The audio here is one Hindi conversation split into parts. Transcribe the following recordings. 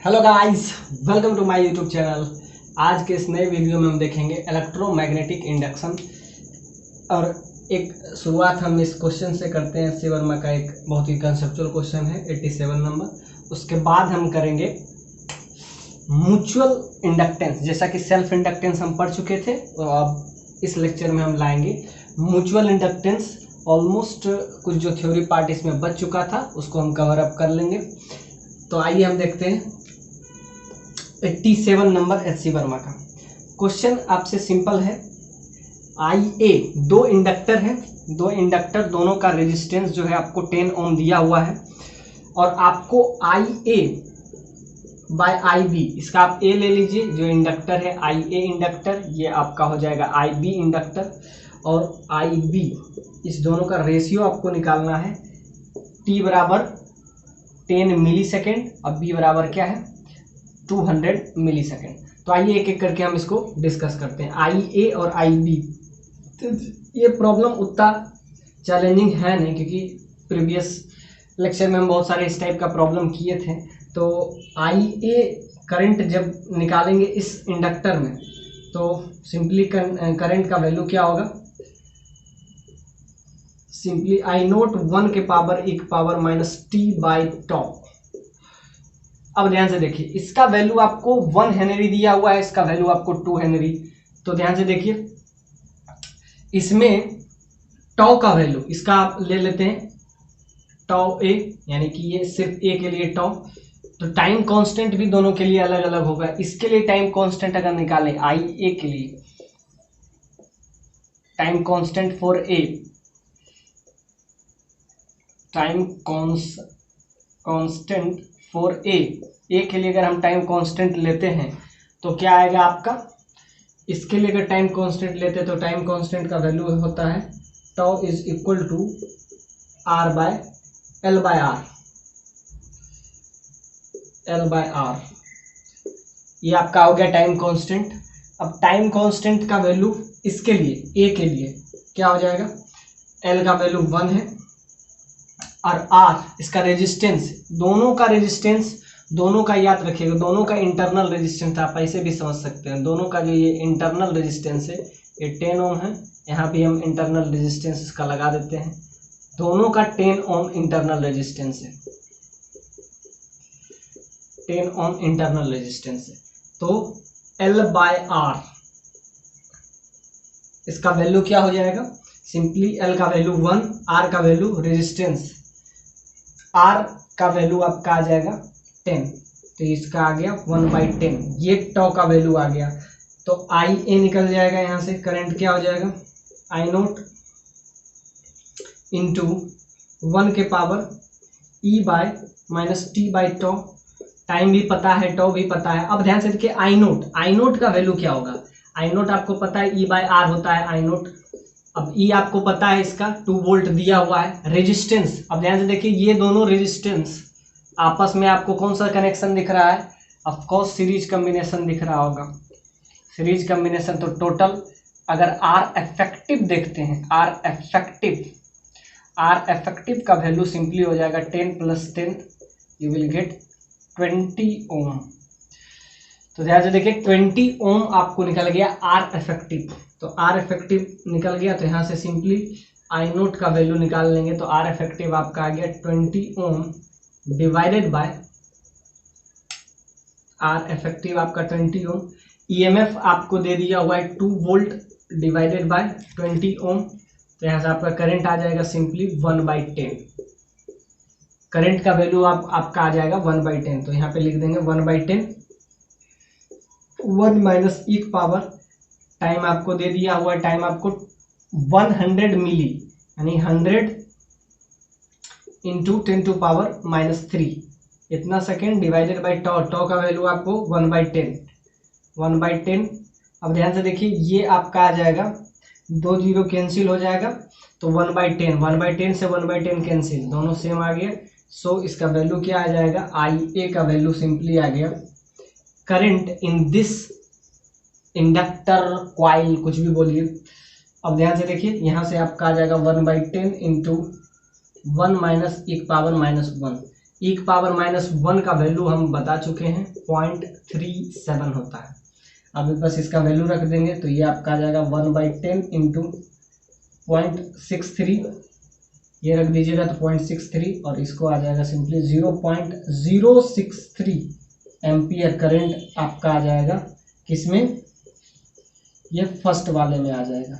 Hello guys, welcome to my YouTube channel. आज के इस नए वीडियो में हम देखेंगे इलेक्ट्रोमैग्नेटिक इंडक्शन। और एक शुरुआत हम इस क्वेश्चन से करते हैं। सी वर्मा का एक बहुत ही कंसेप्चुअल क्वेश्चन है, 87 नंबर। उसके बाद हम करेंगे म्यूचुअल इंडक्टेंस। जैसा कि सेल्फ इंडक्टेंस हम पढ़ चुके थे, तो अब इस लेक्चर में हम लाएंगे म्यूचुअल इंडक्टेंस। ऑलमोस्ट कुछ जो थ्योरी पार्ट इसमें बच चुका था उसको हम कवर अप कर लेंगे। तो आइए हम देखते हैं 87 नंबर एच सी वर्मा का क्वेश्चन। आपसे सिंपल है। आई ए दो इंडक्टर है, दो इंडक्टर दोनों का रेजिस्टेंस जो है आपको 10 ओम दिया हुआ है। और आपको आई ए बाय आई बी, इसका आप ए ले लीजिए, जो इंडक्टर है आई ए इंडक्टर, ये आपका हो जाएगा आई बी इंडक्टर। और आई बी, इस दोनों का रेशियो आपको निकालना है। टी बराबर 10 मिली सेकेंड और बी बराबर क्या है 200 मिली सेकेंड। तो आइए एक एक करके हम इसको डिस्कस करते हैं, आई ए और आई बी। तो ये प्रॉब्लम उतना चैलेंजिंग है नहीं, क्योंकि प्रीवियस लेक्चर में हम बहुत सारे इस टाइप का प्रॉब्लम किए थे। तो आई ए करंट जब निकालेंगे इस इंडक्टर में, तो सिंपली करंट का वैल्यू क्या होगा, सिंपली आई नोट 1 के पावर e के power minus T by top. अब ध्यान से देखिए, इसका वैल्यू आपको 1 हेनरी दिया हुआ है, इसका वैल्यू आपको 2 हेनरी। तो ध्यान से देखिए, इसमें टॉ का वैल्यू इसका आप ले लेते हैं टॉ ए, यानी कि ये सिर्फ ए के लिए टॉ। तो टाइम कांस्टेंट भी दोनों के लिए अलग अलग होगा। इसके लिए टाइम कांस्टेंट अगर निकालें आई ए के लिए, time constant for a, time constant for a के लिए अगर हम टाइम कांस्टेंट लेते हैं तो क्या आएगा आपका। इसके लिए अगर टाइम कांस्टेंट लेते हैं तो टाइम कांस्टेंट का वैल्यू होता है tau is equal to R by L by R, L by R. ये आपका हो गया टाइम कांस्टेंट। अब टाइम कांस्टेंट का वैल्यू इसके लिए ए के लिए क्या हो जाएगा, एल का वैल्यू 1 है और आर इसका रेजिस्टेंस, दोनों का रेजिस्टेंस, दोनों का याद रखिएगा, दोनों का इंटरनल रेजिस्टेंस आप ऐसे भी समझ सकते हैं। दोनों का जो ये इंटरनल रेजिस्टेंस है ये 10 ओम है। यहाँ भी हम इंटरनल रेजिस्टेंस इसका लगा देते हैं। दोनों का 10 ओम इंटरनल रेजिस्टेंस है, 10 ओम इंटरनल रेजिस्टेंस है। तो एल बाय आर, इसका वैल्यू क्या हो जाएगा, सिंपली एल का वैल्यू 1, आर का वैल्यू रेजिस्टेंस, आर का वैल्यू आपका आ जाएगा 10। तो इसका आ गया 1/10, ये टॉ का वैल्यू आ गया। तो आई ए निकल जाएगा यहाँ से, करंट क्या हो जाएगा आई नोट इंटू 1 के power E bye minus T by toe. Time भी पता है, टॉ भी पता है। अब ध्यान से देखिए, आई नोट का वैल्यू क्या होगा, आई नोट आपको पता है ई बाय आर होता है आई नोट। अब ई आपको पता है, इसका 2 वोल्ट दिया हुआ है। रेजिस्टेंस, अब ध्यान से देखिए, ये दोनों रेजिस्टेंस आपस में आपको कौन सा कनेक्शन दिख रहा है, ऑफ कोर्स सीरीज कॉम्बिनेशन दिख रहा होगा, सीरीज कॉम्बिनेशन। तो टोटल अगर आर इफेक्टिव देखते हैं, आर इफेक्टिव का वैल्यू सिंपली हो जाएगा 10 + 10 यू विल गेट 20 ओम। तो ध्यान से देखिए 20 ओम आपको निकल गया आर इफेक्टिव। तो आर इफेक्टिव निकल गया, तो यहाँ से सिंपली आई नोट का वैल्यू निकाल लेंगे। तो आर इफेक्टिव आपका आ गया 20 ओम डिवाइडेड बाय आर इफेक्टिव आपका 20 ओम। ईएमएफ आपको दे दिया हुआ है 2 वोल्ट डिवाइडेड बाय 20 ओम। तो यहाँ से आपका करंट आ जाएगा सिंपली 1/10। करंट का वैल्यू आपका आ जाएगा 1/10। तो यहाँ पे लिख देंगे 1/10, 1 माइनस ई की पावर, टाइम आपको दे दिया हुआ है, टाइम आपको 100 मिली, यानी 100 इंटू 10⁻³ इतना सेकेंड डिवाइडेड बाई टॉ। टॉ का वैल्यू आपको 1/10। अब ध्यान से देखिए, ये आपका आ जाएगा 2 0 कैंसिल हो जाएगा, तो 1/10 से 1/10 कैंसिल, दोनों सेम आ गया। सो इसका वैल्यू क्या आ जाएगा, आई ए का वैल्यू सिंपली आ गया current in this inductor coil, कुछ भी बोलिए। अब ध्यान से देखिए, यहाँ से आपका आ जाएगा 1/10 इंटू 1 माइनस ई की पावर -1, e⁻⁻1 का वैल्यू हम बता चुके हैं 0.37 होता है। अब बस इसका वैल्यू रख देंगे तो ये आपका आ जाएगा 1/10 इंटू 0.63, ये रख दीजिएगा तो 0.63 और इसको आ जाएगा सिंपली 0.063 एम्पियर करंट आपका आ जाएगा किसमें, ये फर्स्ट वाले में आ जाएगा,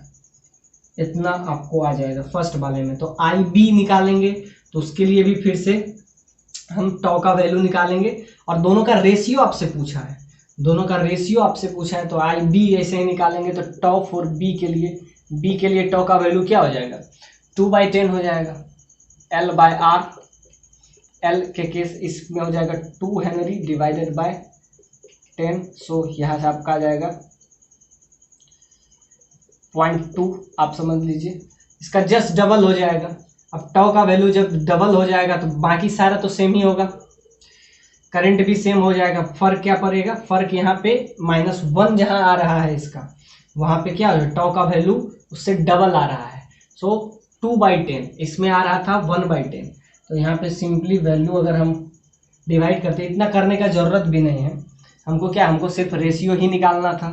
इतना आपको आ जाएगा फर्स्ट वाले में। तो IB निकालेंगे तो उसके लिए भी फिर से हम टॉ का वैल्यू निकालेंगे और दोनों का रेशियो आपसे पूछा है, तो IB ऐसे ही निकालेंगे। तो टॉ फॉर B के लिए टॉ का वैल्यू क्या हो जाएगा, 2/10 हो जाएगा, L/R, L के केस इसमें हो जाएगा 2 हेनरी डिवाइडेड बाय 10, सो यहाँ से आपका आ जाएगा 0.2, आप समझ लीजिए इसका जस्ट डबल हो जाएगा। अब टॉ का वैल्यू जब डबल हो जाएगा तो बाकी सारा तो सेम ही होगा, करंट भी सेम हो जाएगा। फर्क क्या पड़ेगा, फर्क यहाँ पे -1 जहाँ आ रहा है इसका, वहाँ पे क्या हो जाएगा, टॉ का वैल्यू उससे डबल आ रहा है। सो 2/10, इसमें आ रहा था 1/10, तो यहाँ पे सिंपली वैल्यू अगर हम डिवाइड करते, इतना करने का ज़रूरत भी नहीं है हमको, क्या हमको सिर्फ रेशियो ही निकालना था।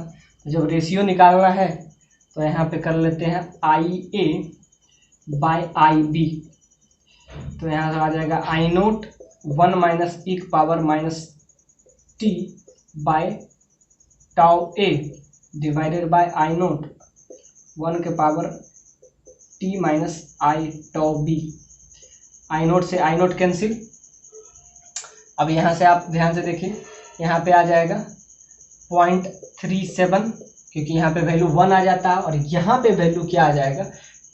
तो जब रेशियो निकालना है तो यहाँ पे कर लेते हैं IA/IB, तो यहाँ से आ जाएगा I0 1 - e⁻⁻t bye τA divided by I0 1 के power t minus I τB। I0 से I0 कैंसिल। अब यहाँ से आप ध्यान से देखिए, यहाँ पे आ जाएगा 0.37, क्योंकि यहाँ पे वैल्यू 1 आ जाता है और यहाँ पे वैल्यू क्या आ जाएगा,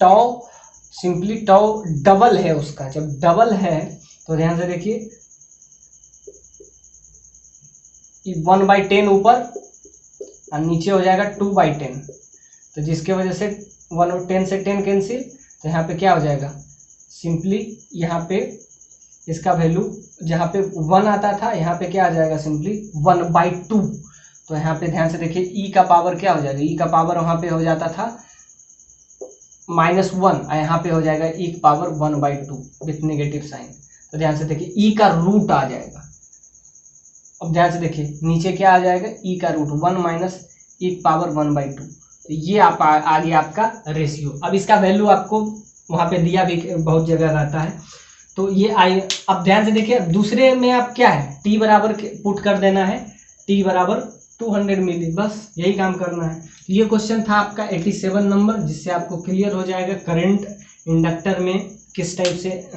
टॉ, सिंपली टॉ डबल है उसका। जब डबल है तो ध्यान से देखिए 1/10 ऊपर और नीचे हो जाएगा 2/10, तो जिसके वजह से 10 से 10 कैंसिल, तो यहाँ पे क्या हो जाएगा, सिंपली यहाँ पे इसका वैल्यू जहाँ पे 1 आता था यहाँ पे क्या आ जाएगा, सिंपली 1/2। तो यहाँ पे ध्यान से देखिए ई का पावर क्या हो जाएगा, ई का पावर वहाँ पे हो जाता था -1, यहाँ पे हो जाएगा ई की पावर 1/2 विथ नेगेटिव साइन। तो ध्यान से देखिए ई का रूट आ जाएगा। अब ध्यान से देखिए नीचे क्या आ जाएगा, ई का रूट 1 माइनस ई की पावर 1/2। तो ये आप आ गया आपका रेशियो। अब इसका वैल्यू आपको वहाँ पे दिया भी बहुत जगह रहता है, तो ये अब ध्यान से देखिए दूसरे में आप क्या है, टी बराबर पुट कर देना है, टी बराबर 200 मिली, बस यही काम करना है। ये क्वेश्चन था आपका 87 नंबर, जिससे आपको क्लियर हो जाएगा करंट इंडक्टर में किस टाइप से